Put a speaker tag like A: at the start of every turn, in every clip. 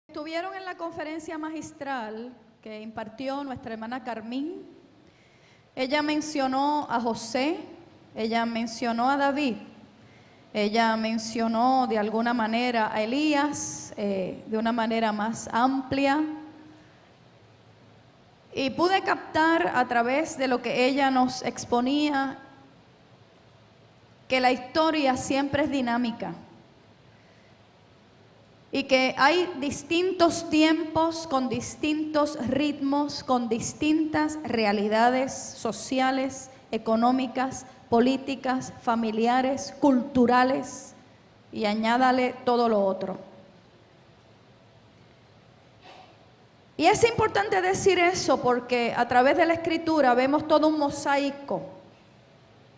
A: Estuvieron en la conferencia magistral que impartió nuestra hermana Carmín. Ella mencionó a José, ella mencionó a David, ella mencionó de alguna manera a Elías, de una manera más amplia. Y pude captar a través de lo que ella nos exponía que la historia siempre es dinámica. Y que hay distintos tiempos con distintos ritmos, con distintas realidades sociales, económicas, políticas, familiares, culturales, y añádale todo lo otro. Y es importante decir eso porque a través de la Escritura vemos todo un mosaico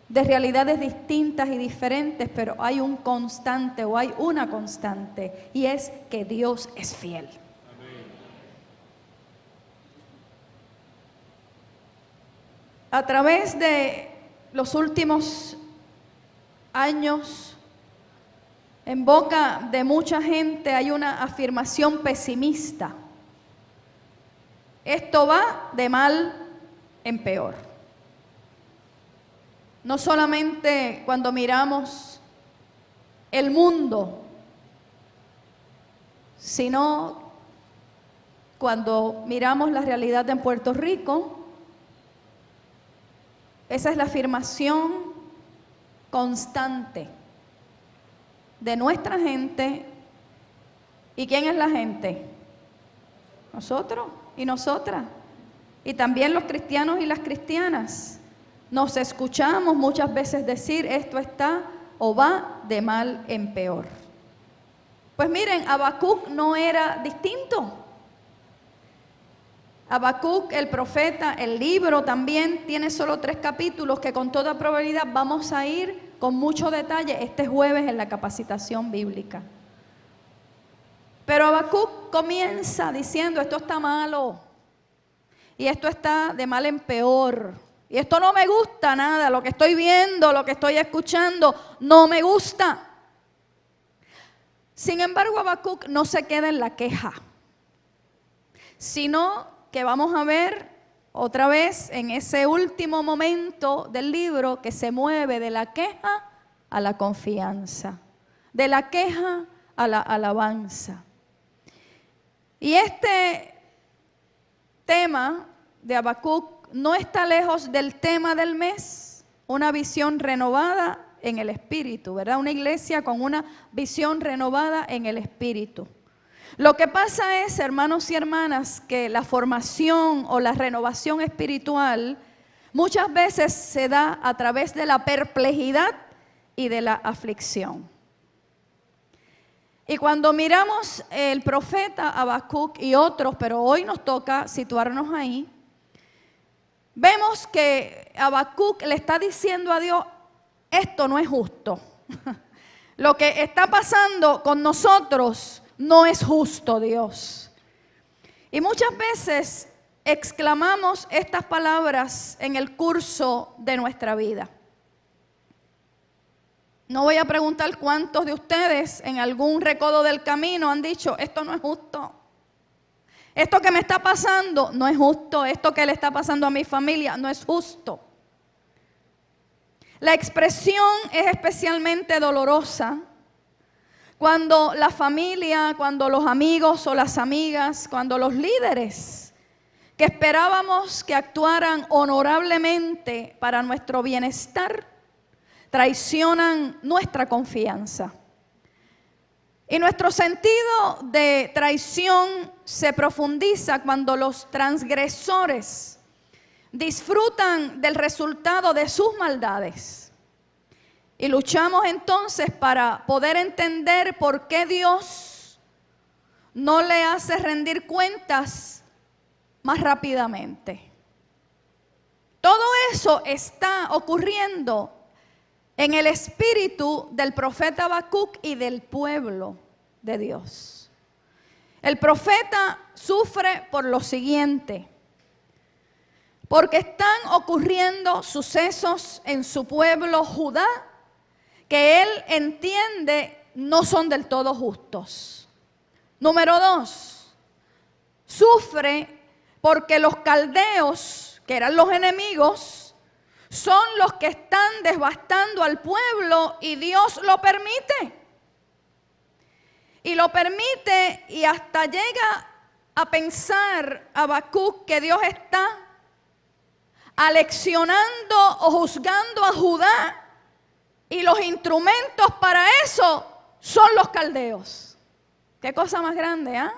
A: de realidades distintas y diferentes, pero hay un constante o hay una constante, y es que Dios es fiel. Amén. A través de los últimos años, en boca de mucha gente hay una afirmación pesimista. Esto va de mal en peor. No solamente cuando miramos el mundo, sino cuando miramos la realidad en Puerto Rico. Esa es la afirmación constante de nuestra gente. ¿Y quién es la gente? Nosotros y nosotras. Y también los cristianos y las cristianas. Nos escuchamos muchas veces decir esto está o va de mal en peor. Pues miren, Habacuc no era distinto. Habacuc, el profeta, el libro también tiene solo 3 capítulos que con toda probabilidad vamos a ir con mucho detalle este jueves en la capacitación bíblica. Pero Habacuc comienza diciendo esto está malo y esto está de mal en peor. Y esto no me gusta nada, lo que estoy viendo, lo que estoy escuchando, no me gusta. Sin embargo, Habacuc no se queda en la queja, sino que vamos a ver otra vez en ese último momento del libro que se mueve de la queja a la confianza, de la queja a la alabanza. Y este tema de Habacuc no está lejos del tema del mes, una visión renovada en el Espíritu, ¿verdad? Una iglesia con una visión renovada en el Espíritu. Lo que pasa es, hermanos y hermanas, que la formación o la renovación espiritual muchas veces se da a través de la perplejidad y de la aflicción. Y cuando miramos el profeta Habacuc y otros, pero hoy nos toca situarnos ahí, vemos que Habacuc le está diciendo a Dios, esto no es justo. Lo que está pasando con nosotros no es justo, Dios. Y muchas veces exclamamos estas palabras en el curso de nuestra vida. No voy a preguntar cuántos de ustedes en algún recodo del camino han dicho, esto no es justo. Esto que me está pasando no es justo. Esto que le está pasando a mi familia no es justo. La expresión es especialmente dolorosa cuando la familia, cuando los amigos o las amigas, cuando los líderes que esperábamos que actuaran honorablemente para nuestro bienestar, traicionan nuestra confianza. Y nuestro sentido de traición se profundiza cuando los transgresores disfrutan del resultado de sus maldades. Y luchamos entonces para poder entender por qué Dios no le hace rendir cuentas más rápidamente. Todo eso está ocurriendo en el espíritu del profeta Habacuc y del pueblo de Dios. El profeta sufre por lo siguiente, porque están ocurriendo sucesos en su pueblo Judá que él entiende no son del todo justos. Número 2, Sufre porque los caldeos, que eran los enemigos, son los que están devastando al pueblo y Dios lo permite. Y lo permite y hasta llega a pensar Habacuc que Dios está aleccionando o juzgando a Judá y los instrumentos para eso son los caldeos. Qué cosa más grande, ¿ah?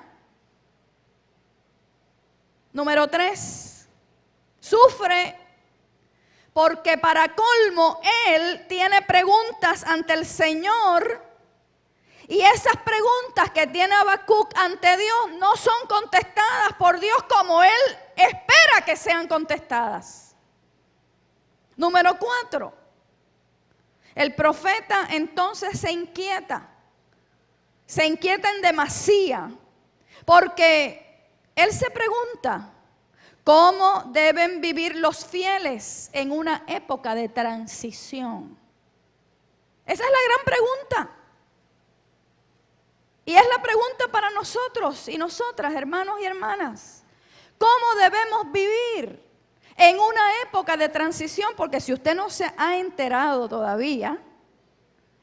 A: Número 3, sufre porque para colmo él tiene preguntas ante el Señor y esas preguntas que tiene Habacuc ante Dios no son contestadas por Dios como él espera que sean contestadas. Número 4, el profeta entonces se inquieta en demasía porque él se pregunta, ¿cómo deben vivir los fieles en una época de transición? Esa es la gran pregunta. Y es la pregunta para nosotros y nosotras, hermanos y hermanas. ¿Cómo debemos vivir en una época de transición? Porque si usted no se ha enterado todavía,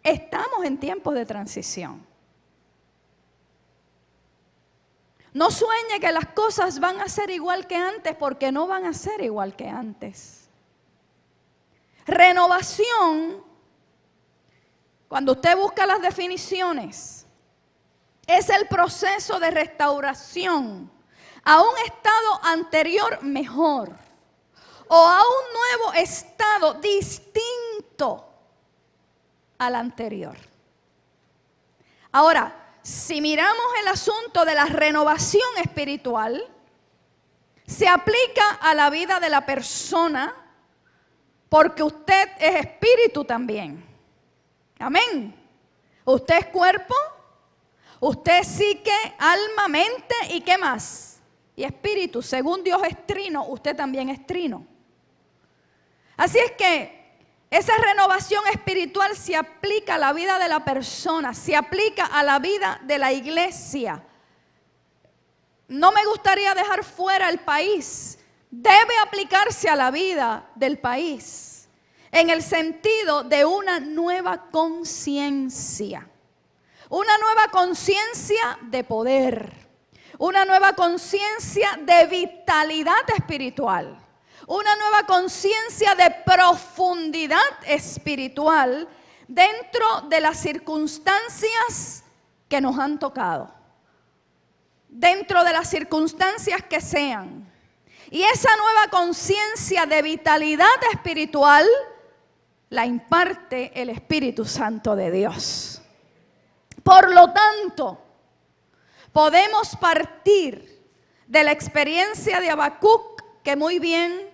A: estamos en tiempos de transición. No sueñe que las cosas van a ser igual que antes, porque no van a ser igual que antes. Renovación, cuando usted busca las definiciones, es el proceso de restauración a un estado anterior mejor o a un nuevo estado distinto al anterior. Ahora, si miramos el asunto de la renovación espiritual, se aplica a la vida de la persona porque usted es espíritu también. Amén. Usted es cuerpo, usted es psique, alma, mente y ¿qué más? Y espíritu. Según Dios es trino, usted también es trino. Así es que esa renovación espiritual se aplica a la vida de la persona, se aplica a la vida de la iglesia. No me gustaría dejar fuera el país. Debe aplicarse a la vida del país en el sentido de una nueva conciencia. Una nueva conciencia de poder. Una nueva conciencia de vitalidad espiritual. Una nueva conciencia de profundidad espiritual dentro de las circunstancias que nos han tocado. Dentro de las circunstancias que sean. Y esa nueva conciencia de vitalidad espiritual la imparte el Espíritu Santo de Dios. Por lo tanto, podemos partir de la experiencia de Habacuc, que muy bien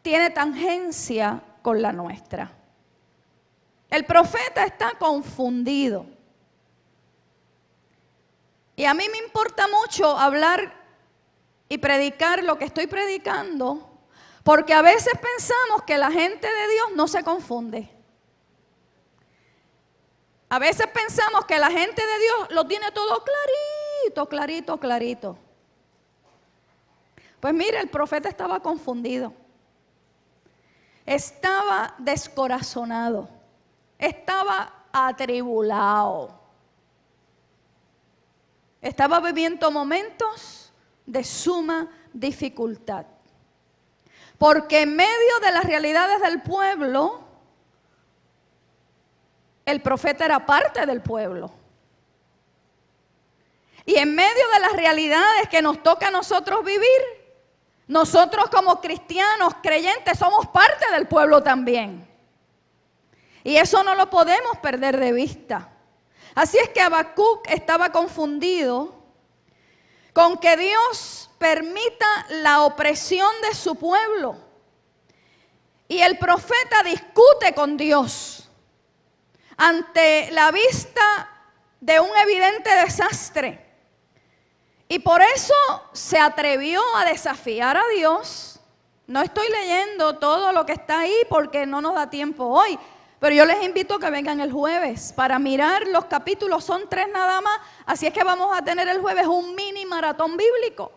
A: tiene tangencia con la nuestra. El profeta está confundido. Y a mí me importa mucho hablar y predicar lo que estoy predicando, porque a veces pensamos que la gente de Dios no se confunde. A veces pensamos que la gente de Dios lo tiene todo clarito, clarito, clarito. Pues mire, el profeta estaba confundido. Estaba descorazonado. Estaba atribulado. Estaba viviendo momentos de suma dificultad. Porque en medio de las realidades del pueblo, el profeta era parte del pueblo. Y en medio de las realidades que nos toca a nosotros vivir, nosotros como cristianos, creyentes, somos parte del pueblo también. Y eso no lo podemos perder de vista. Así es que Habacuc estaba confundido con que Dios permita la opresión de su pueblo. Y el profeta discute con Dios ante la vista de un evidente desastre. Y por eso se atrevió a desafiar a Dios. No estoy leyendo todo lo que está ahí porque no nos da tiempo hoy. Pero yo les invito a que vengan el jueves para mirar los capítulos. Son 3 nada más. Así es que vamos a tener el jueves un mini maratón bíblico.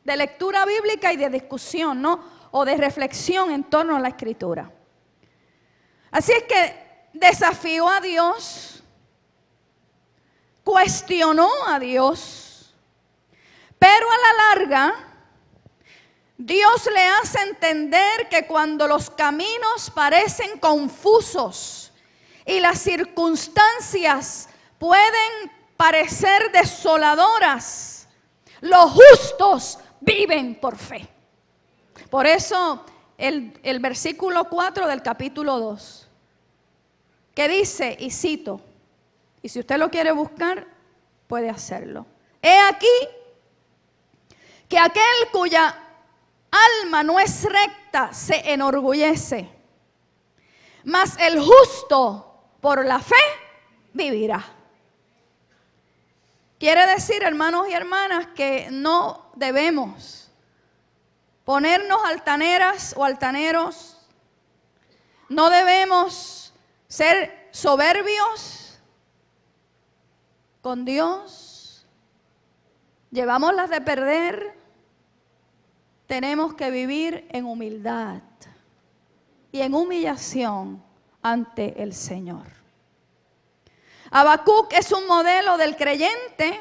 A: de lectura bíblica y de discusión, ¿no? O de reflexión en torno a la Escritura. Así es que desafió a Dios, cuestionó a Dios, pero a la larga Dios le hace entender que cuando los caminos parecen confusos y las circunstancias pueden parecer desoladoras, los justos viven por fe. Por eso el versículo 4 del capítulo 2, que dice, y cito, y si usted lo quiere buscar, puede hacerlo. He aquí que aquel cuya alma no es recta se enorgullece, mas el justo por la fe vivirá. Quiere decir, hermanos y hermanas, que no debemos ponernos altaneras o altaneros, no debemos ser soberbios con Dios, llevamos las de perder. Tenemos que vivir en humildad y en humillación ante el Señor. Habacuc es un modelo del creyente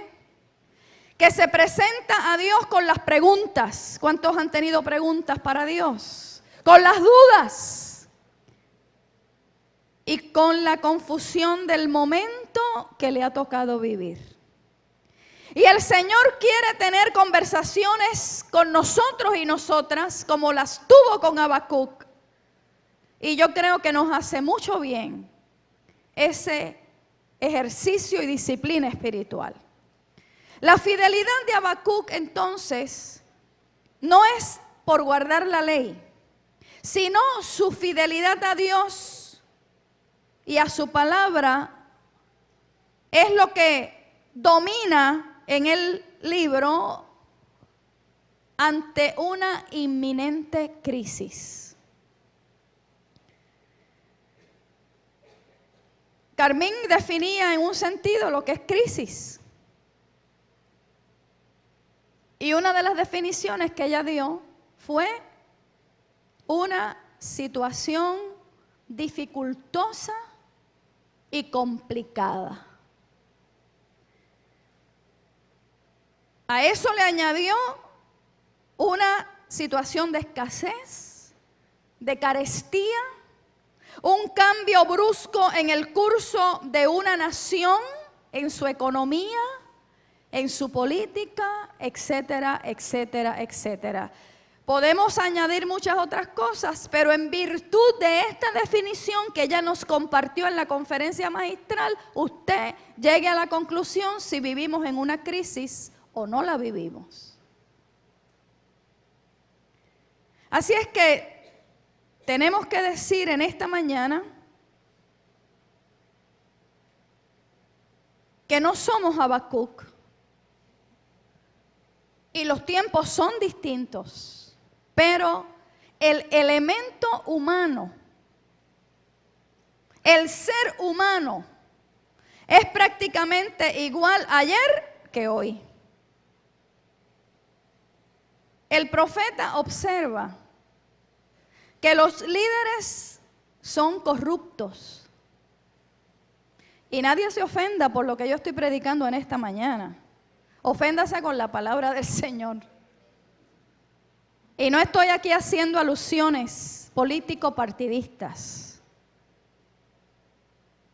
A: que se presenta a Dios con las preguntas. ¿Cuántos han tenido preguntas para Dios? Con las dudas y con la confusión del momento que le ha tocado vivir. Y el Señor quiere tener conversaciones con nosotros y nosotras como las tuvo con Habacuc. Y yo creo que nos hace mucho bien ese ejercicio y disciplina espiritual. La fidelidad de Habacuc entonces no es por guardar la ley, sino su fidelidad a Dios y a su palabra es lo que domina en el libro ante una inminente crisis. Carmín definía en un sentido lo que es crisis. Y una de las definiciones que ella dio fue una situación dificultosa y complicada. A eso le añadió una situación de escasez, de carestía, un cambio brusco en el curso de una nación, en su economía, en su política, etcétera, etcétera, etcétera. Podemos añadir muchas otras cosas, pero en virtud de esta definición que ella nos compartió en la conferencia magistral, usted llegue a la conclusión si vivimos en una crisis o no la vivimos. Así es que tenemos que decir en esta mañana que no somos Habacuc y los tiempos son distintos, pero el elemento humano, el ser humano, es prácticamente igual ayer que hoy. El profeta observa que los líderes son corruptos. Y nadie se ofenda por lo que yo estoy predicando en esta mañana. Oféndase con la palabra del Señor. Y no estoy aquí haciendo alusiones político-partidistas.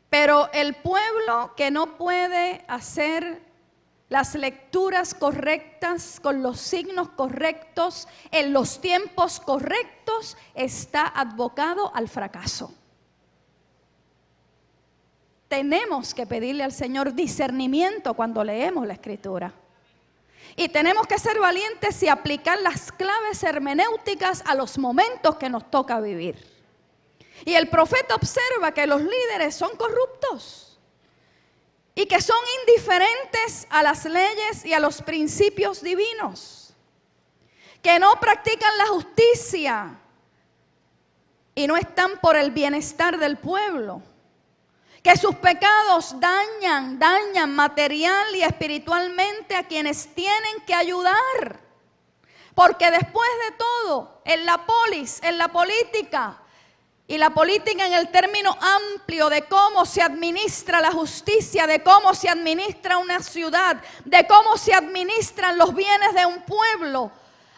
A: Pero el pueblo que no puede hacer las lecturas correctas, con los signos correctos, en los tiempos correctos, está abocado al fracaso. Tenemos que pedirle al Señor discernimiento cuando leemos la Escritura. Y tenemos que ser valientes y aplicar las claves hermenéuticas a los momentos que nos toca vivir. Y el profeta observa que los líderes son corruptos y que son indiferentes a las leyes y a los principios divinos, que no practican la justicia y no están por el bienestar del pueblo, que sus pecados dañan material y espiritualmente a quienes tienen que ayudar, Porque después de todo, en la política, y la política en el término amplio de cómo se administra la justicia, de cómo se administra una ciudad, de cómo se administran los bienes de un pueblo,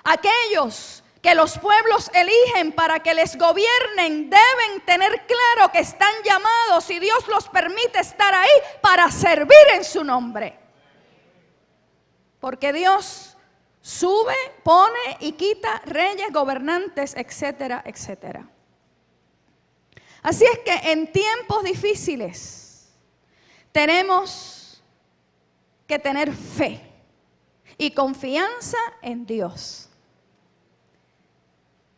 A: aquellos que los pueblos eligen para que les gobiernen deben tener claro que están llamados, y Dios los permite estar ahí para servir en su nombre. Porque Dios sube, pone y quita reyes, gobernantes, etcétera, etcétera. Así es que en tiempos difíciles tenemos que tener fe y confianza en Dios.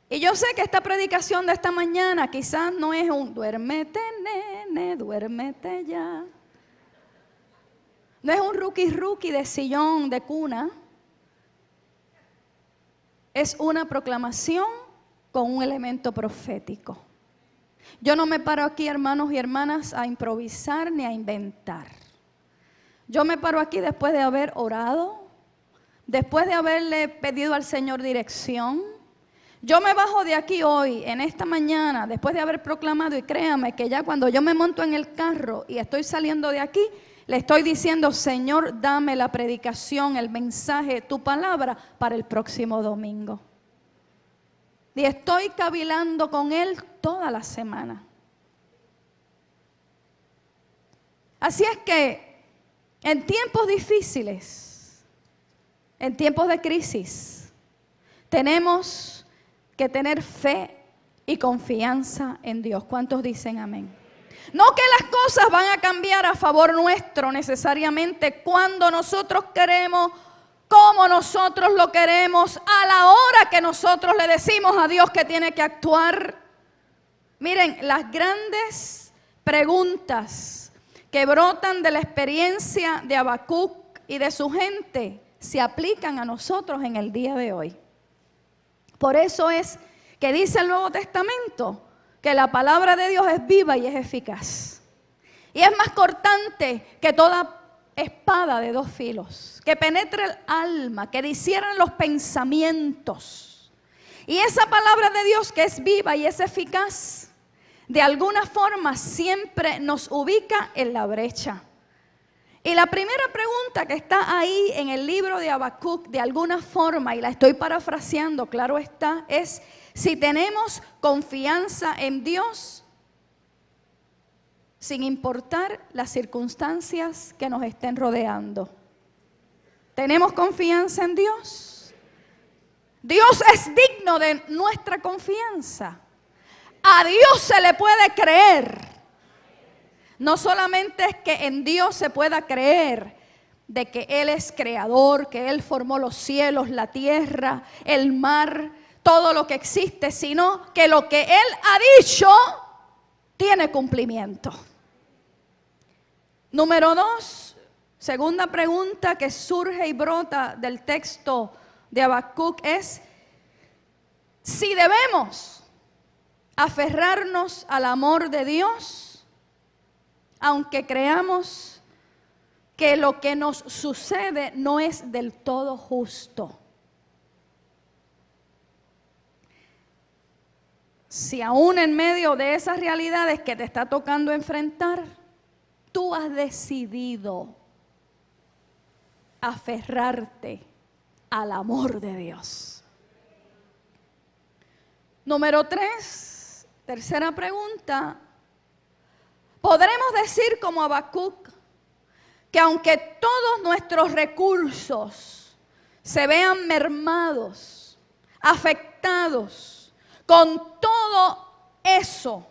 A: Y yo sé que esta predicación de esta mañana quizás no es un duérmete nene, duérmete ya. No es un rookie de sillón de cuna. Es una proclamación con un elemento profético. Yo no me paro aquí, hermanos y hermanas, a improvisar ni a inventar. Yo me paro aquí después de haber orado, después de haberle pedido al Señor dirección. Yo me bajo de aquí hoy, en esta mañana, después de haber proclamado, y créame que ya cuando yo me monto en el carro y estoy saliendo de aquí, le estoy diciendo: Señor, dame la predicación, el mensaje, tu palabra para el próximo domingo. Y estoy cavilando con Él toda la semana. Así es que en tiempos difíciles, en tiempos de crisis, tenemos que tener fe y confianza en Dios. ¿Cuántos dicen amén? No que las cosas van a cambiar a favor nuestro necesariamente cuando nosotros queremos, como nosotros lo queremos, a la hora que nosotros le decimos a Dios que tiene que actuar. Miren, las grandes preguntas que brotan de la experiencia de Habacuc y de su gente se aplican a nosotros en el día de hoy. Por eso es que dice el Nuevo Testamento que la palabra de Dios es viva y es eficaz. Y es más cortante que toda espada de dos filos, que penetre el alma, que discierne los pensamientos. Y esa palabra de Dios, que es viva y es eficaz, de alguna forma siempre nos ubica en la brecha. Y la primera pregunta que está ahí en el libro de Habacuc, de alguna forma, y la estoy parafraseando, claro está, es si tenemos confianza en Dios, sin importar las circunstancias que nos estén rodeando. ¿Tenemos confianza en Dios? Dios es digno de nuestra confianza. A Dios se le puede creer. No solamente es que en Dios se pueda creer de que Él es creador, que Él formó los cielos, la tierra, el mar, todo lo que existe, sino que lo que Él ha dicho tiene cumplimiento. Número 2, segunda pregunta que surge y brota del texto de Habacuc es si debemos aferrarnos al amor de Dios, aunque creamos que lo que nos sucede no es del todo justo. Si aún en medio de esas realidades que te está tocando enfrentar, tú has decidido aferrarte al amor de Dios. Número 3, tercera pregunta. ¿Podremos decir como Habacuc que aunque todos nuestros recursos se vean mermados, afectados, con todo eso,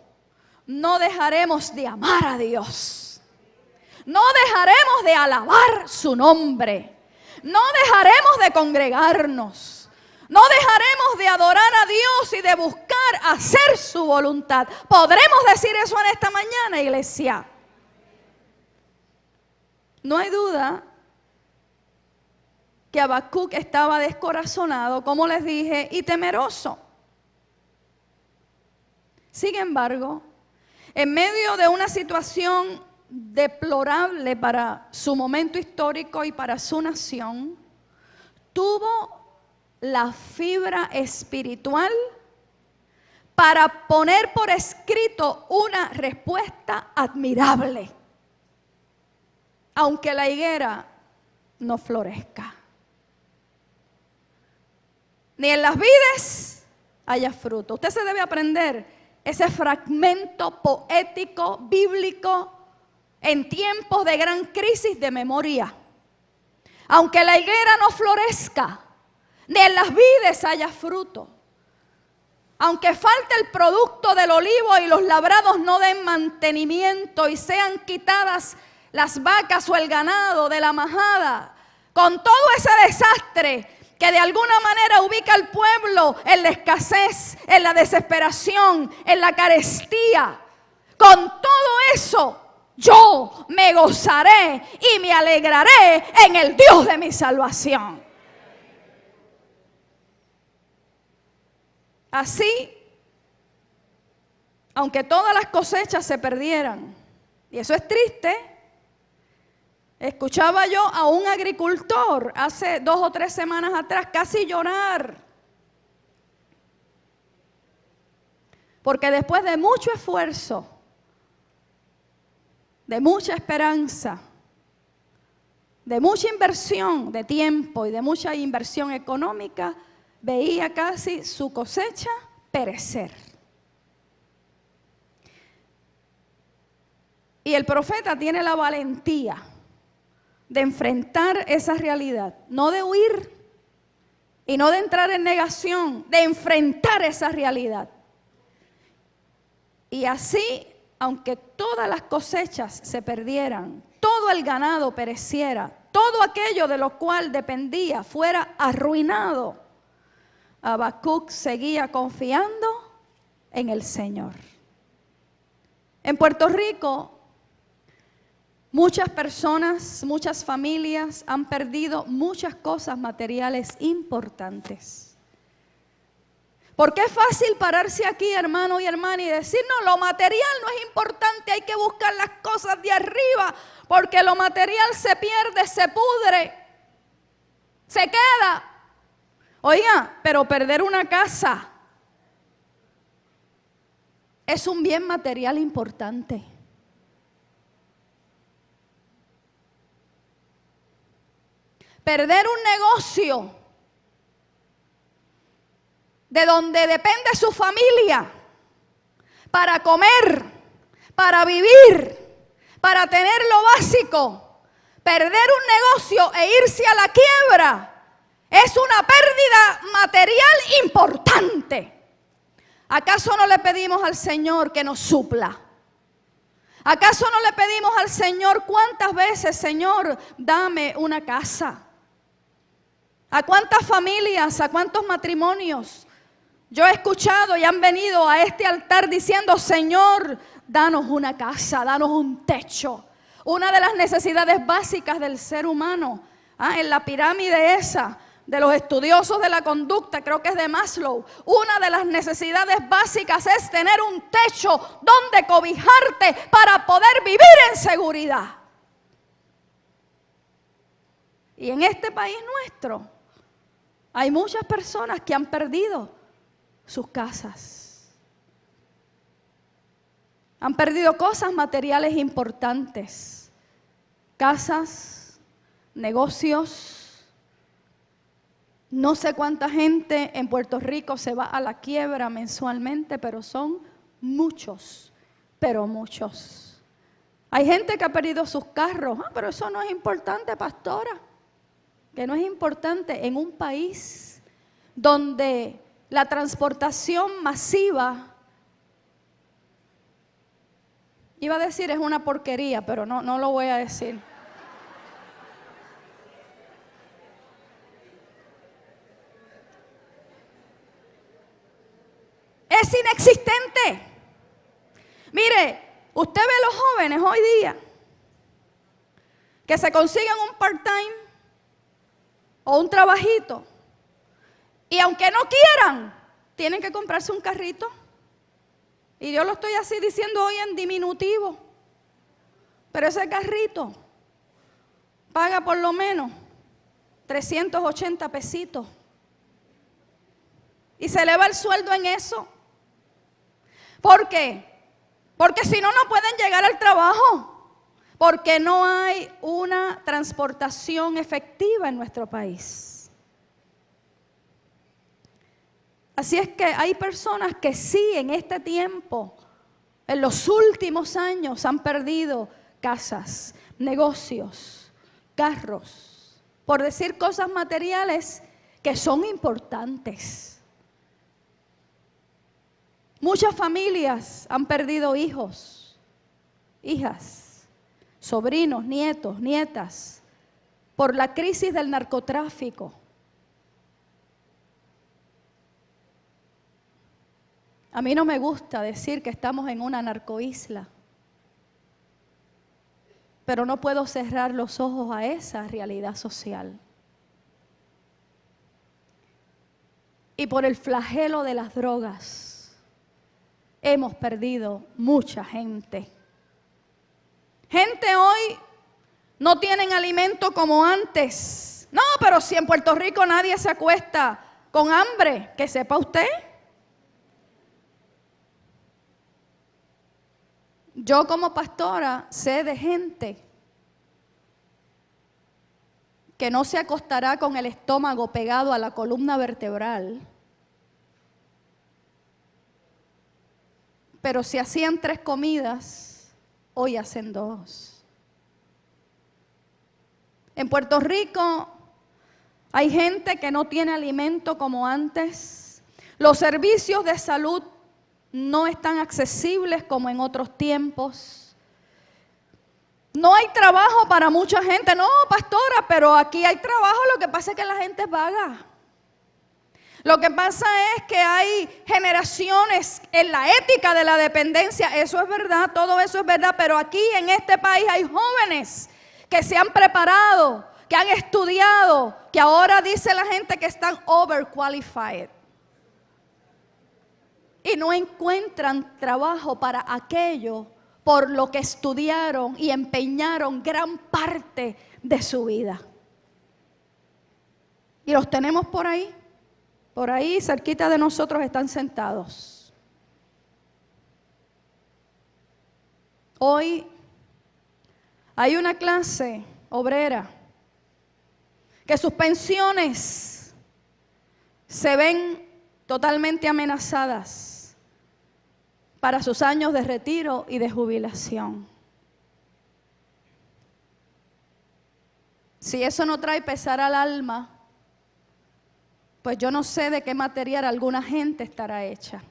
A: no dejaremos de amar a Dios? No dejaremos de alabar su nombre. No dejaremos de congregarnos. No dejaremos de adorar a Dios y de buscar hacer su voluntad. ¿Podremos decir eso en esta mañana, iglesia? No hay duda que Habacuc estaba descorazonado, como les dije, y temeroso. Sin embargo, en medio de una situación deplorable para su momento histórico y para su nación, tuvo la fibra espiritual para poner por escrito una respuesta admirable, aunque la higuera no florezca, ni en las vides haya fruto. Usted se debe aprender ese fragmento poético, bíblico, en tiempos de gran crisis de memoria. Aunque la higuera no florezca, ni en las vides haya fruto, aunque falte el producto del olivo y los labrados no den mantenimiento y sean quitadas las vacas o el ganado de la majada, con todo ese desastre que de alguna manera ubica al pueblo en la escasez, en la desesperación, en la carestía, con todo eso yo me gozaré y me alegraré en el Dios de mi salvación. Así, aunque todas las cosechas se perdieran, y eso es triste. Escuchaba yo a un agricultor hace 2 o 3 semanas atrás casi llorar, porque después de mucho esfuerzo, de mucha esperanza, de mucha inversión de tiempo y de mucha inversión económica, veía casi su cosecha perecer. Y el profeta tiene la valentía de enfrentar esa realidad, no de huir y no de entrar en negación, de enfrentar esa realidad. Y así, aunque todas las cosechas se perdieran, todo el ganado pereciera, todo aquello de lo cual dependía fuera arruinado, Habacuc seguía confiando en el Señor. En Puerto Rico, muchas personas, muchas familias han perdido muchas cosas materiales importantes. Porque es fácil pararse aquí, hermano y hermana, y decir, no, lo material no es importante, hay que buscar las cosas de arriba, porque lo material se pierde, se pudre, se queda. Oiga, pero perder una casa es un bien material importante. Perder un negocio de donde depende su familia para comer, para vivir, para tener lo básico, perder un negocio e irse a la quiebra es una pérdida material importante. ¿Acaso no le pedimos al Señor que nos supla? ¿Acaso no le pedimos al Señor cuántas veces, Señor, dame una casa? ¿A cuántas familias, a cuántos matrimonios yo he escuchado y han venido a este altar diciendo, Señor, danos una casa, danos un techo? Una de las necesidades básicas del ser humano, en la pirámide esa de los estudiosos de la conducta, creo que es de Maslow, una de las necesidades básicas es tener un techo donde cobijarte para poder vivir en seguridad. Y en este país nuestro hay muchas personas que han perdido sus casas. Han perdido cosas materiales importantes. Casas, negocios. No sé cuánta gente en Puerto Rico se va a la quiebra mensualmente, pero son muchos, pero muchos. Hay gente que ha perdido sus carros. Pero eso no es importante, pastora. Que no es importante en un país donde la transportación masiva, iba a decir es una porquería, pero no lo voy a decir. Es inexistente. Mire, usted ve a los jóvenes hoy día que se consiguen un part-time o un trabajito y aunque no quieran, tienen que comprarse un carrito. Y yo lo estoy así diciendo hoy en diminutivo, pero ese carrito paga por lo menos 380 pesitos. y se eleva el sueldo en eso. ¿Por qué? Porque si no, no pueden llegar al trabajo, porque no hay una transportación efectiva en nuestro país. Así es que hay personas que sí, en este tiempo, en los últimos años, han perdido casas, negocios, carros, por decir cosas materiales que son importantes. Muchas familias han perdido hijos, hijas, sobrinos, nietos, nietas, por la crisis del narcotráfico. A mí no me gusta decir que estamos en una narcoisla, pero no puedo cerrar los ojos a esa realidad social. Y por el flagelo de las drogas, hemos perdido mucha gente. Gente hoy no tienen alimento como antes. No, pero si en Puerto Rico nadie se acuesta con hambre, que sepa usted. Yo como pastora sé de gente que no se acostará con el estómago pegado a la columna vertebral, pero si hacían 3 comidas, hoy hacen 2. En Puerto Rico hay gente que no tiene alimento como antes. Los servicios de salud no están accesibles como en otros tiempos. No hay trabajo para mucha gente. No, pastora, pero aquí hay trabajo, lo que pasa es que la gente es vaga. Lo que pasa es que hay generaciones en la ética de la dependencia. Eso es verdad, todo eso es verdad, pero aquí en este país hay jóvenes que se han preparado, que han estudiado, que ahora dice la gente que están overqualified. Y no encuentran trabajo para aquello por lo que estudiaron y empeñaron gran parte de su vida. Y los tenemos por ahí cerquita de nosotros están sentados. Hoy hay una clase obrera que sus pensiones se ven totalmente amenazadas para sus años de retiro y de jubilación. Si eso no trae pesar al alma, pues yo no sé de qué material alguna gente estará hecha.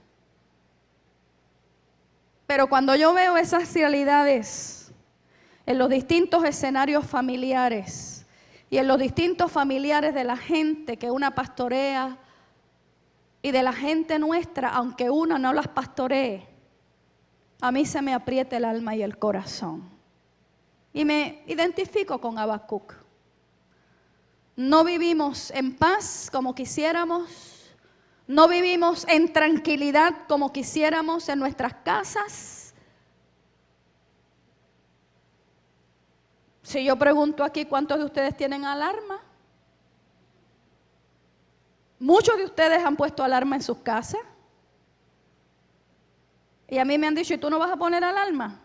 A: Pero cuando yo veo esas realidades en los distintos escenarios familiares y en los distintos familiares de la gente que una pastorea y de la gente nuestra, aunque una no las pastoree, a mí se me aprieta el alma y el corazón. Y me identifico con Habacuc. No vivimos en paz como quisiéramos. No vivimos en tranquilidad como quisiéramos en nuestras casas. Si yo pregunto aquí, ¿cuántos de ustedes tienen alarma? Muchos de ustedes han puesto alarma en sus casas. Y a mí me han dicho, ¿y tú no vas a poner alarma?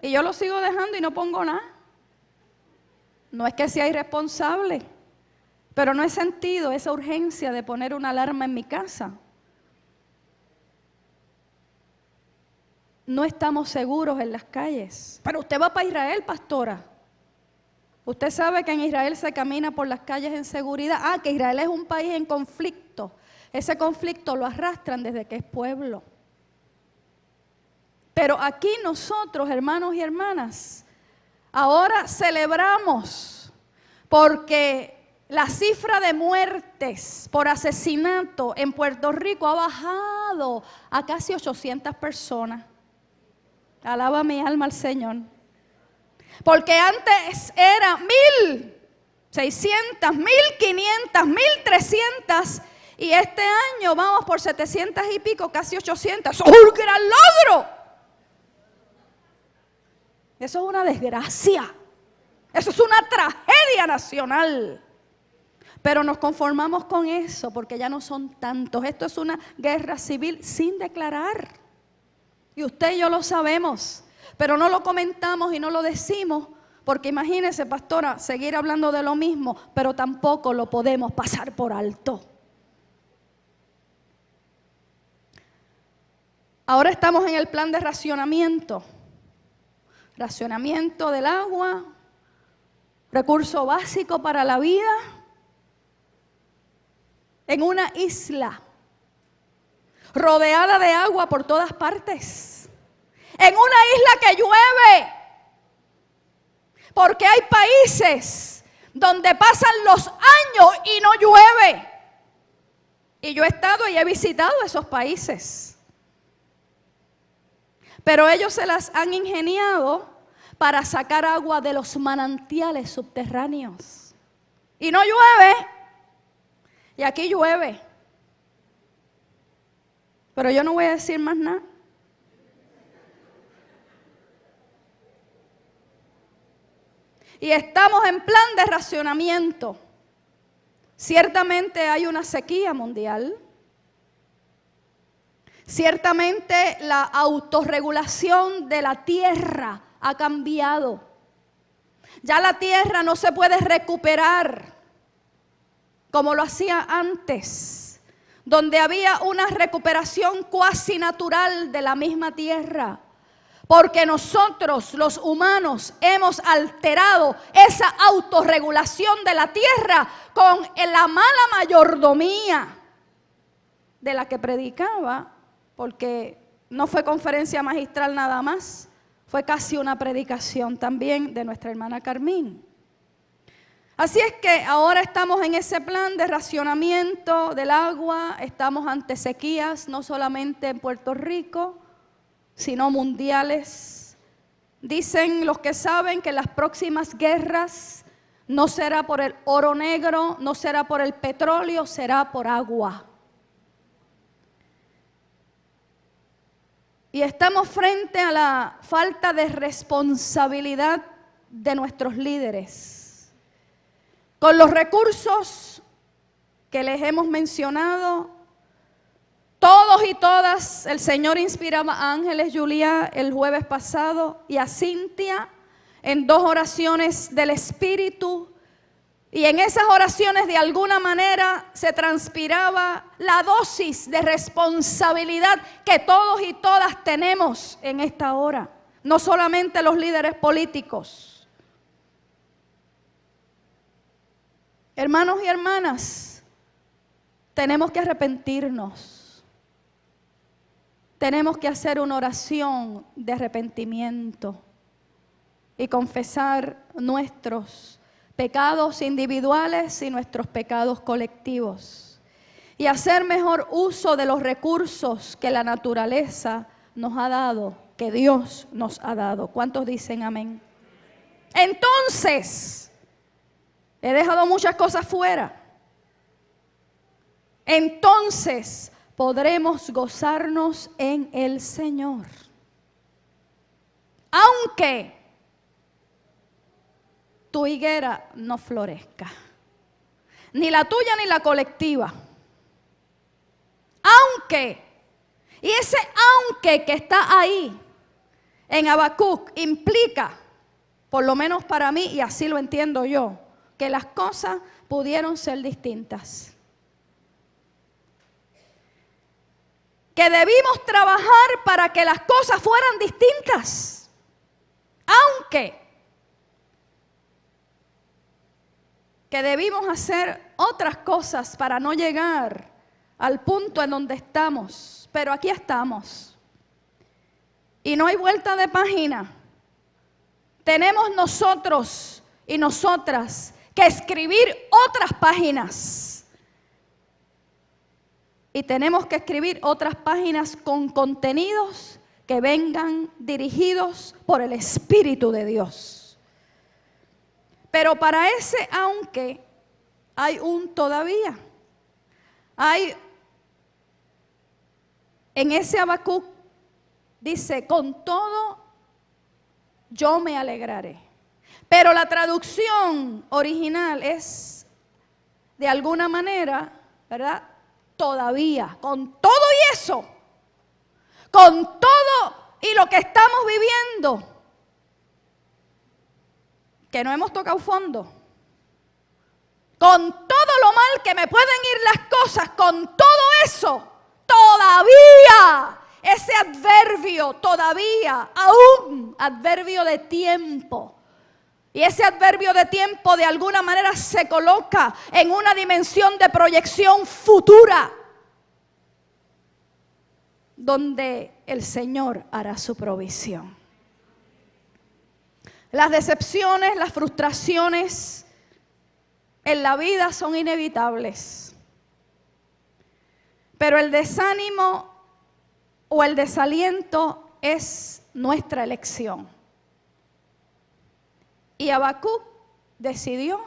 A: Y yo lo sigo dejando y no pongo nada. No es que sea irresponsable, pero no he sentido esa urgencia de poner una alarma en mi casa. No estamos seguros en las calles. Pero usted va para Israel, pastora. Usted sabe que en Israel se camina por las calles en seguridad. Que Israel es un país en conflicto. Ese conflicto lo arrastran desde que es pueblo. Pero aquí nosotros, hermanos y hermanas, ahora celebramos porque la cifra de muertes por asesinato en Puerto Rico ha bajado a casi 800 personas. Alaba mi alma al Señor. Porque antes era 1,600, 1,500, 1,300 y este año vamos por 700 y pico, casi 800. ¡Eso es un gran logro! Eso es una desgracia. Eso es una tragedia nacional. Pero nos conformamos con eso porque ya no son tantos. Esto es una guerra civil sin declarar. Y usted y yo lo sabemos, pero no lo comentamos y no lo decimos porque imagínese, pastora, seguir hablando de lo mismo, pero tampoco lo podemos pasar por alto. Ahora estamos en el plan de racionamiento. Racionamiento del agua, recurso básico para la vida, en una isla, rodeada de agua por todas partes, en una isla que llueve, porque hay países donde pasan los años y no llueve. Y yo he estado y he visitado esos países. Pero ellos se las han ingeniado para sacar agua de los manantiales subterráneos. Y no llueve. Y aquí llueve. Pero yo no voy a decir más nada. Y estamos en plan de racionamiento. Ciertamente hay una sequía mundial. Ciertamente la autorregulación de la tierra ha cambiado. Ya la tierra no se puede recuperar como lo hacía antes, donde había una recuperación cuasi natural de la misma tierra. Porque nosotros, los humanos, hemos alterado esa autorregulación de la tierra con la mala mayordomía de la que predicaba, porque no fue conferencia magistral nada más, fue casi una predicación también de nuestra hermana Carmín. Así es que ahora estamos en ese plan de racionamiento del agua, estamos ante sequías, no solamente en Puerto Rico, sino mundiales. Dicen los que saben que las próximas guerras no será por el oro negro, no será por el petróleo, será por agua. Y estamos frente a la falta de responsabilidad de nuestros líderes. Con los recursos que les hemos mencionado, todos y todas, el Señor inspiraba a Ángeles Julia el jueves pasado y a Cintia en 2 oraciones del Espíritu. Y en esas oraciones de alguna manera se transpiraba la dosis de responsabilidad que todos y todas tenemos en esta hora. No solamente los líderes políticos. Hermanos y hermanas, tenemos que arrepentirnos. Tenemos que hacer una oración de arrepentimiento y confesar nuestros pecados individuales y nuestros pecados colectivos. Y hacer mejor uso de los recursos que la naturaleza nos ha dado, que Dios nos ha dado. ¿Cuántos dicen amén? Entonces, he dejado muchas cosas fuera. Entonces, podremos gozarnos en el Señor. Aunque tu higuera no florezca, ni la tuya ni la colectiva. Aunque, y ese aunque que está ahí en Habacuc implica, por lo menos para mí, y así lo entiendo yo, que las cosas pudieron ser distintas. Que debimos trabajar para que las cosas fueran distintas. Aunque que debimos hacer otras cosas para no llegar al punto en donde estamos. Pero aquí estamos. Y no hay vuelta de página. Tenemos nosotros y nosotras que escribir otras páginas. Y tenemos que escribir otras páginas con contenidos que vengan dirigidos por el Espíritu de Dios. Pero para ese aunque hay un todavía. Hay en ese Habacuc dice, con todo yo me alegraré. Pero la traducción original es de alguna manera, ¿verdad? Todavía, con todo y eso, con todo y lo que estamos viviendo, que no hemos tocado fondo, con todo lo mal que me pueden ir las cosas, con todo eso, todavía, ese adverbio, todavía, aún, adverbio de tiempo. Y ese adverbio de tiempo de alguna manera se coloca en una dimensión de proyección futura, donde el Señor hará su provisión. Las decepciones, las frustraciones en la vida son inevitables. Pero el desánimo o el desaliento es nuestra elección. Y Habacuc decidió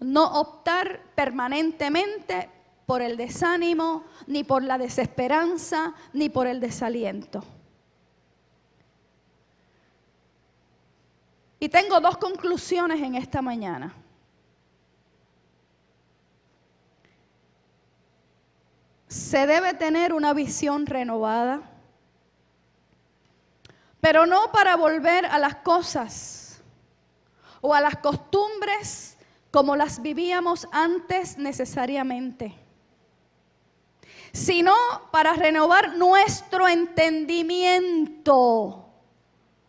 A: no optar permanentemente por el desánimo, ni por la desesperanza, ni por el desaliento. Y tengo dos conclusiones en esta mañana. Se debe tener una visión renovada, pero no para volver a las cosas o a las costumbres como las vivíamos antes necesariamente, sino para renovar nuestro entendimiento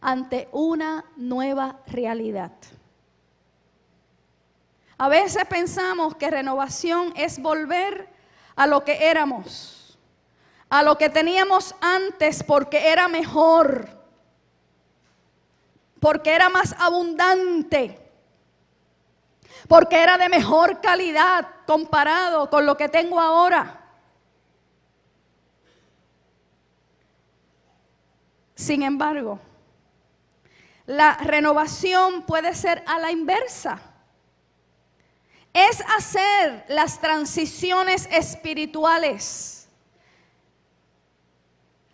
A: ante una nueva realidad. A veces pensamos que renovación es volver a lo que éramos, a lo que teníamos antes porque era mejor, porque era más abundante, porque era de mejor calidad comparado con lo que tengo ahora. Sin embargo, la renovación puede ser a la inversa. Es hacer las transiciones espirituales.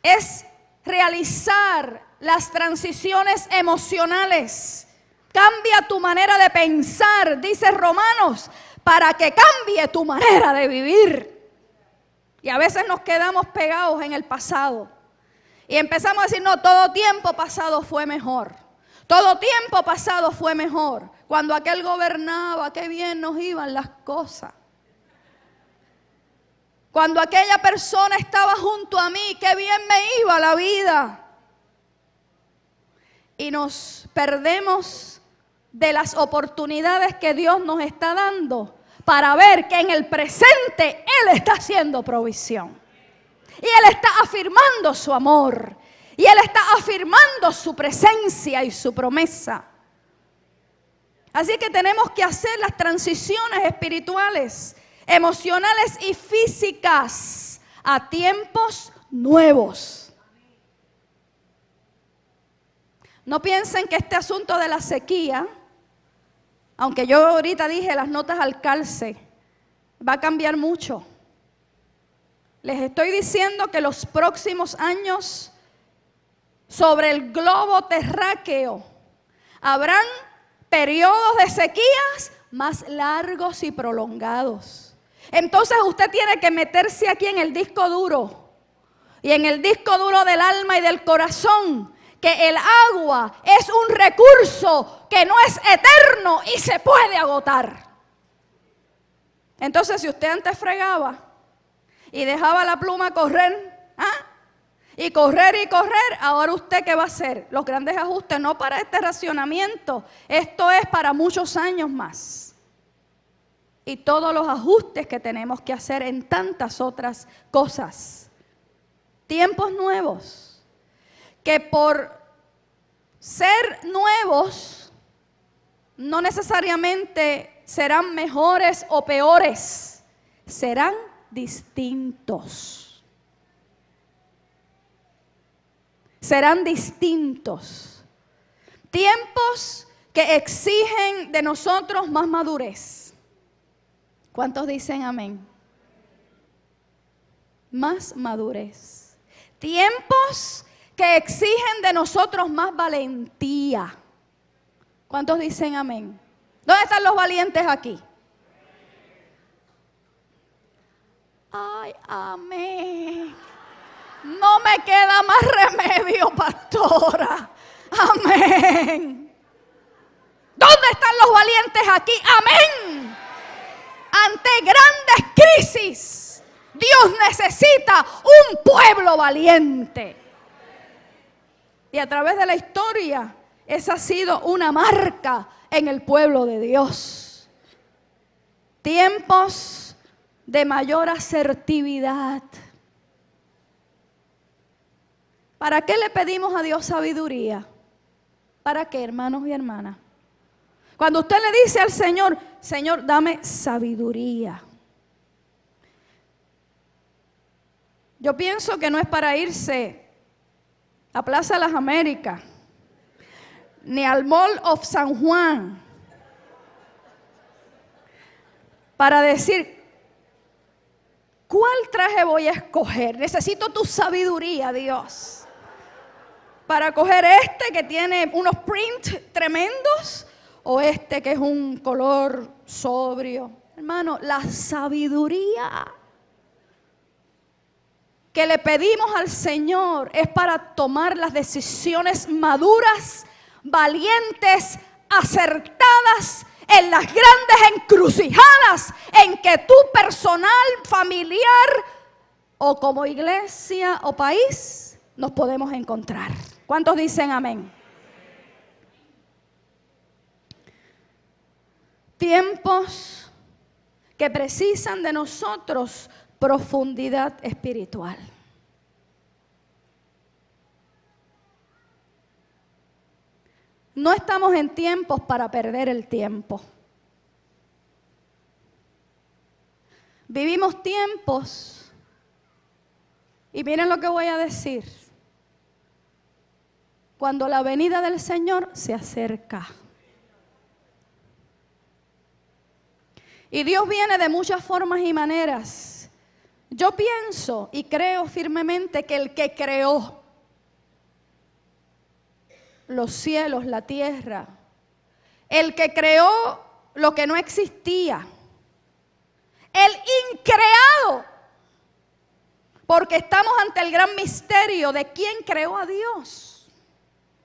A: Es realizar las transiciones emocionales. Cambia tu manera de pensar, dice Romanos, para que cambie tu manera de vivir. Y a veces nos quedamos pegados en el pasado. Y empezamos a decir, no, todo tiempo pasado fue mejor. Todo tiempo pasado fue mejor. Cuando aquel gobernaba, qué bien nos iban las cosas. Cuando aquella persona estaba junto a mí, qué bien me iba la vida. Y nos perdemos de las oportunidades que Dios nos está dando para ver que en el presente Él está haciendo provisión. Y Él está afirmando su amor. Y Él está afirmando su presencia y su promesa. Así que tenemos que hacer las transiciones espirituales, emocionales y físicas a tiempos nuevos. No piensen que este asunto de la sequía, aunque yo ahorita dije las notas al calce, va a cambiar mucho. Les estoy diciendo que los próximos años sobre el globo terráqueo habrán periodos de sequías más largos y prolongados. Entonces usted tiene que meterse aquí en el disco duro y en el disco duro del alma y del corazón, que el agua es un recurso que no es eterno y se puede agotar. Entonces, si usted antes fregaba y dejaba la pluma correr, y correr, ahora usted ¿qué va a hacer? Los grandes ajustes, no para este racionamiento, esto es para muchos años más. Y todos los ajustes que tenemos que hacer en tantas otras cosas. Tiempos nuevos, que por ser nuevos, no necesariamente serán mejores o peores, serán distintos. Serán distintos. Tiempos que exigen de nosotros más madurez. ¿Cuántos dicen amén? Más madurez. Tiempos que exigen de nosotros más valentía. ¿Cuántos dicen amén? ¿Dónde están los valientes aquí? Ay, amén. No me queda más remedio, pastora. Amén. ¿Dónde están los valientes aquí? Amén. Ante grandes crisis, Dios necesita un pueblo valiente. Y a través de la historia, esa ha sido una marca en el pueblo de Dios. Tiempos de mayor asertividad. ¿Para qué le pedimos a Dios sabiduría? ¿Para qué, hermanos y hermanas? Cuando usted le dice al Señor, Señor, dame sabiduría. Yo pienso que no es para irse a Plaza de las Américas, ni al Mall of San Juan, para decir, ¿cuál traje voy a escoger? Necesito tu sabiduría, Dios, para coger este que tiene unos prints tremendos, o este que es un color sobrio. Hermano, la sabiduría que le pedimos al Señor es para tomar las decisiones maduras, valientes, acertadas en las grandes encrucijadas en que tu personal, familiar o como iglesia o país nos podemos encontrar. ¿Cuántos dicen amén? Tiempos que precisan de nosotros profundidad espiritual. No estamos en tiempos para perder el tiempo. Vivimos tiempos, y miren lo que voy a decir, cuando la venida del Señor se acerca. Y Dios viene de muchas formas y maneras. Yo pienso y creo firmemente que el que creó los cielos, la tierra, el que creó lo que no existía, el increado, porque estamos ante el gran misterio de quién creó a Dios.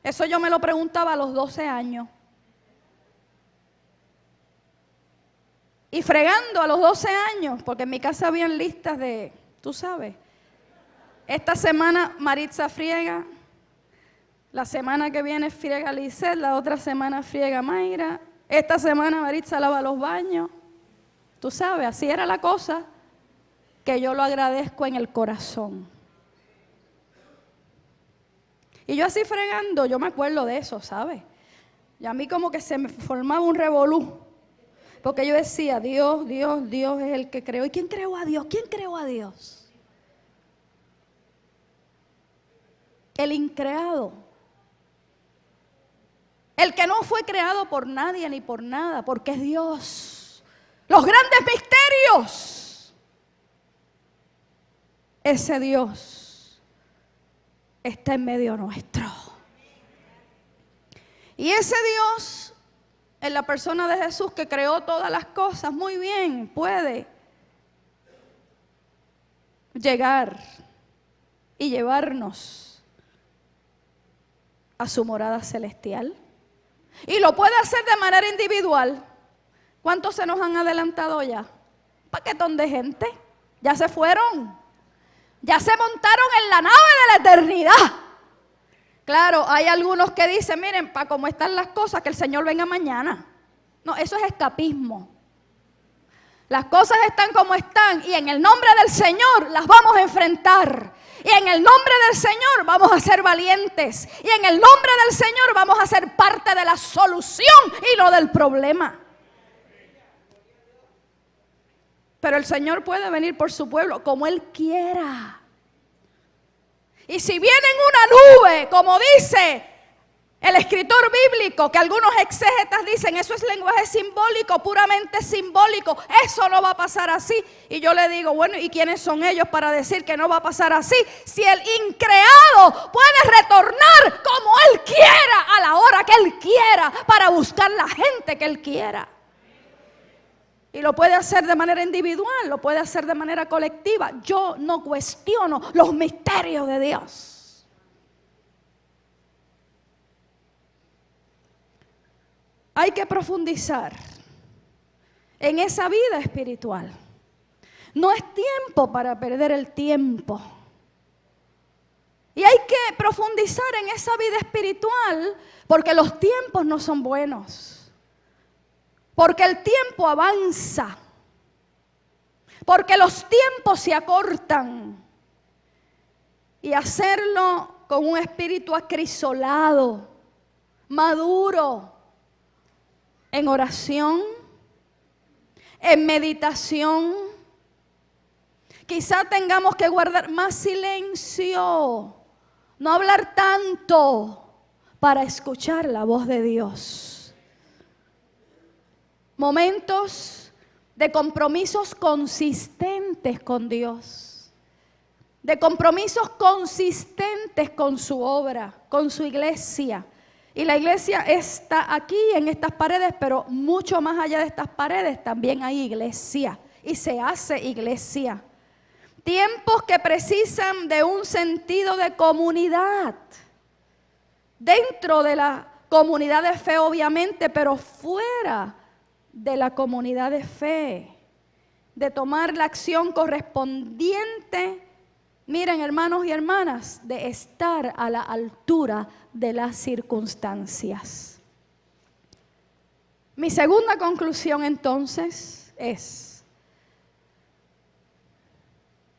A: Eso yo me lo preguntaba a los 12 años. Y fregando a los 12 años, porque en mi casa habían listas de, tú sabes, esta semana Maritza friega, la semana que viene friega Lisset, la otra semana friega Mayra, esta semana Maritza lava los baños. Tú sabes, así era la cosa, que yo lo agradezco en el corazón. Y yo así fregando, yo me acuerdo de eso, ¿sabes? Y a mí como que se me formaba un revolú. Porque yo decía, Dios es el que creó. ¿Y quién creó a Dios? ¿Quién creó a Dios? El increado. El que no fue creado por nadie ni por nada, porque es Dios. Los grandes misterios. Ese Dios está en medio nuestro. Y ese Dios, en la persona de Jesús que creó todas las cosas, muy bien, puede llegar y llevarnos a su morada celestial. Y lo puede hacer de manera individual. ¿Cuántos se nos han adelantado ya? Paquetón de gente. Ya se fueron. Ya se montaron en la nave de la eternidad. Claro, hay algunos que dicen, miren, para cómo están las cosas, que el Señor venga mañana. No, eso es escapismo. Las cosas están como están y en el nombre del Señor las vamos a enfrentar. Y en el nombre del Señor vamos a ser valientes. Y en el nombre del Señor vamos a ser parte de la solución y no del problema. Pero el Señor puede venir por su pueblo como Él quiera. Y si viene en una nube, como dice el escritor bíblico, que algunos exégetas dicen, eso es lenguaje simbólico, puramente simbólico, eso no va a pasar así. Y yo le digo, bueno, ¿y quiénes son ellos para decir que no va a pasar así? Si el increado puede retornar como Él quiera, a la hora que Él quiera, para buscar la gente que Él quiera. Y lo puede hacer de manera individual, lo puede hacer de manera colectiva. Yo no cuestiono los misterios de Dios. Hay que profundizar en esa vida espiritual. No es tiempo para perder el tiempo. Y hay que profundizar en esa vida espiritual porque los tiempos no son buenos. Porque el tiempo avanza. Porque los tiempos se acortan. Y hacerlo con un espíritu acrisolado, maduro, en oración, en meditación. Quizá tengamos que guardar más silencio, no hablar tanto para escuchar la voz de Dios. Momentos de compromisos consistentes con Dios, de compromisos consistentes con su obra, con su iglesia. Y la iglesia está aquí en estas paredes, pero mucho más allá de estas paredes también hay iglesia y se hace iglesia. Tiempos que precisan de un sentido de comunidad, dentro de la comunidad de fe obviamente, pero fuera de la comunidad de fe, de tomar la acción correspondiente, miren hermanos y hermanas, de estar a la altura de las circunstancias. Mi segunda conclusión entonces es: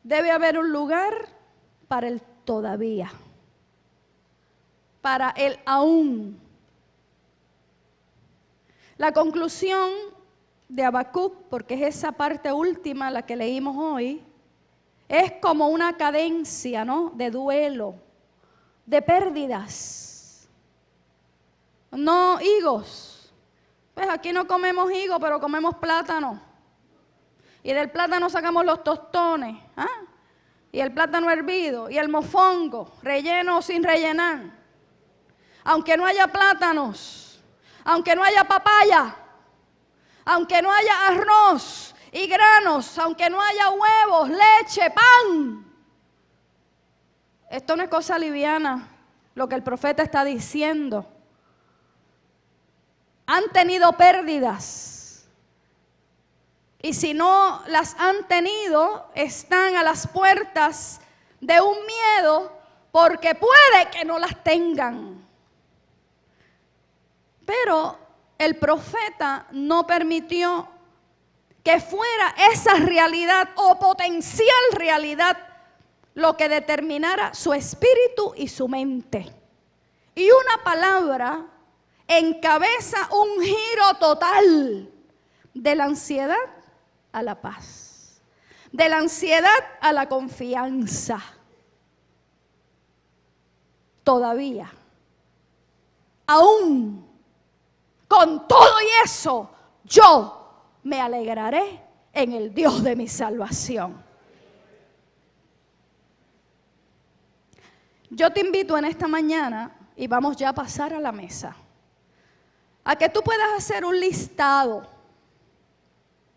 A: debe haber un lugar para el todavía, para el aún. La conclusión de Habacuc, porque es esa parte última la que leímos hoy, es como una cadencia, ¿no?, de duelo, de pérdidas. No higos. Pues aquí no comemos higo, pero comemos plátano. Y del plátano sacamos los tostones, y el plátano hervido, y el mofongo, relleno o sin rellenar. Aunque no haya plátanos, aunque no haya papaya, aunque no haya arroz y granos, aunque no haya huevos, leche, pan. Esto no es cosa liviana, lo que el profeta está diciendo. Han tenido pérdidas. Y si no las han tenido, están a las puertas de un miedo porque puede que no las tengan. Pero el profeta no permitió que fuera esa realidad o potencial realidad lo que determinara su espíritu y su mente. Y una palabra encabeza un giro total de la ansiedad a la paz, de la ansiedad a la confianza. Todavía, aún con todo y eso, yo me alegraré en el Dios de mi salvación. Yo te invito en esta mañana, y vamos ya a pasar a la mesa, a que tú puedas hacer un listado.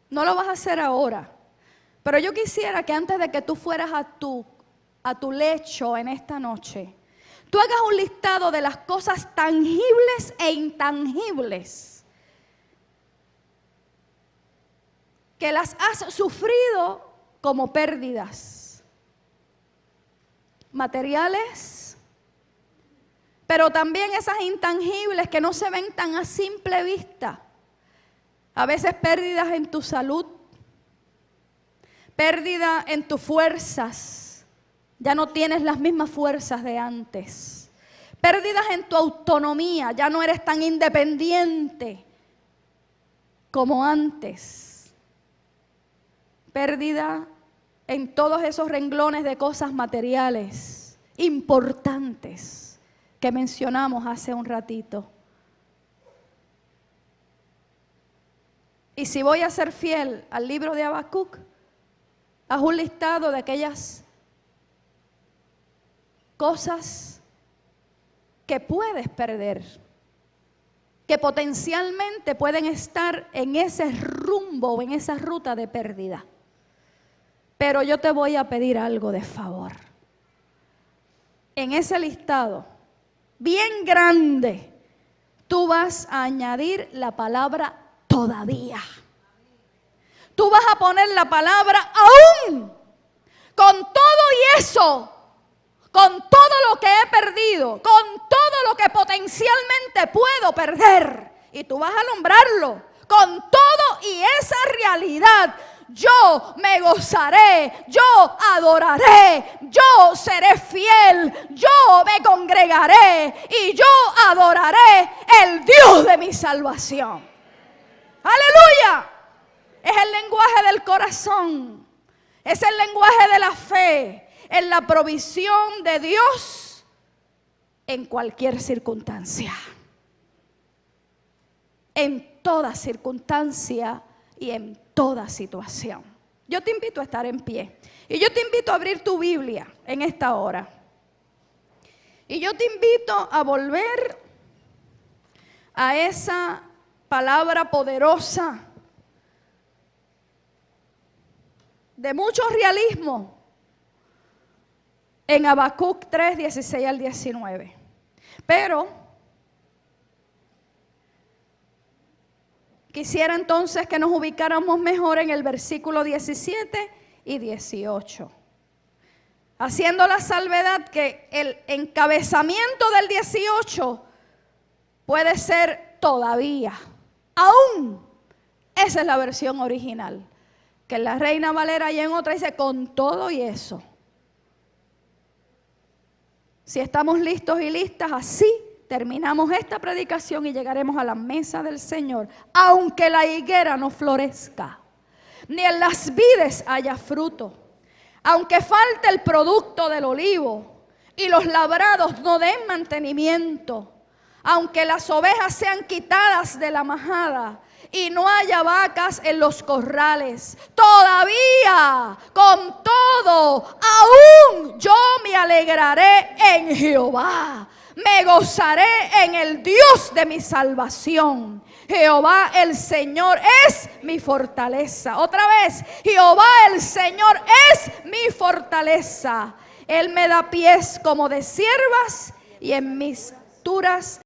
A: No lo vas a hacer ahora, pero yo quisiera que antes de que tú fueras a tu lecho en esta noche, tú hagas un listado de las cosas tangibles e intangibles que las has sufrido como pérdidas materiales, pero también esas intangibles que no se ven tan a simple vista. A veces pérdidas en tu salud, pérdida en tus fuerzas. Ya no tienes las mismas fuerzas de antes. Pérdidas en tu autonomía, ya no eres tan independiente como antes. Pérdida en todos esos renglones de cosas materiales importantes que mencionamos hace un ratito. Y si voy a ser fiel al libro de Habacuc, haz un listado de aquellas cosas que puedes perder. que potencialmente pueden estar en ese rumbo o en esa ruta de pérdida. Pero yo te voy a pedir algo de favor. En ese listado, bien grande, tú vas a añadir la palabra todavía. Tú vas a poner la palabra aún. Con todo y eso, con todo lo que he perdido, con todo lo que potencialmente puedo perder, y tú vas a nombrarlo, con todo y esa realidad, yo me gozaré, yo adoraré, yo seré fiel, yo me congregaré y yo adoraré el Dios de mi salvación. ¡Aleluya! Es el lenguaje del corazón, es el lenguaje de la fe, es la provisión de Dios en cualquier circunstancia. En toda circunstancia y en toda situación. Yo te invito a estar en pie. Y yo te invito a abrir tu Biblia en esta hora. Y yo te invito a volver a esa palabra poderosa de mucho realismo en Habacuc 3, 16 al 19. Pero quisiera entonces que nos ubicáramos mejor en el versículo 17 y 18. Haciendo la salvedad que el encabezamiento del 18 puede ser todavía, aún. Esa es la versión original. Que en la Reina Valera y en otra dice con todo y eso. Si estamos listos y listas, así terminamos esta predicación y llegaremos a la mesa del Señor. Aunque la higuera no florezca, ni en las vides haya fruto, aunque falte el producto del olivo y los labrados no den mantenimiento, aunque las ovejas sean quitadas de la majada y no haya vacas en los corrales, todavía, con todo, aún yo me alegraré en Jehová. Me gozaré en el Dios de mi salvación. Jehová el Señor es mi fortaleza. Otra vez, Jehová el Señor es mi fortaleza. Él me da pies como de ciervas y en mis alturas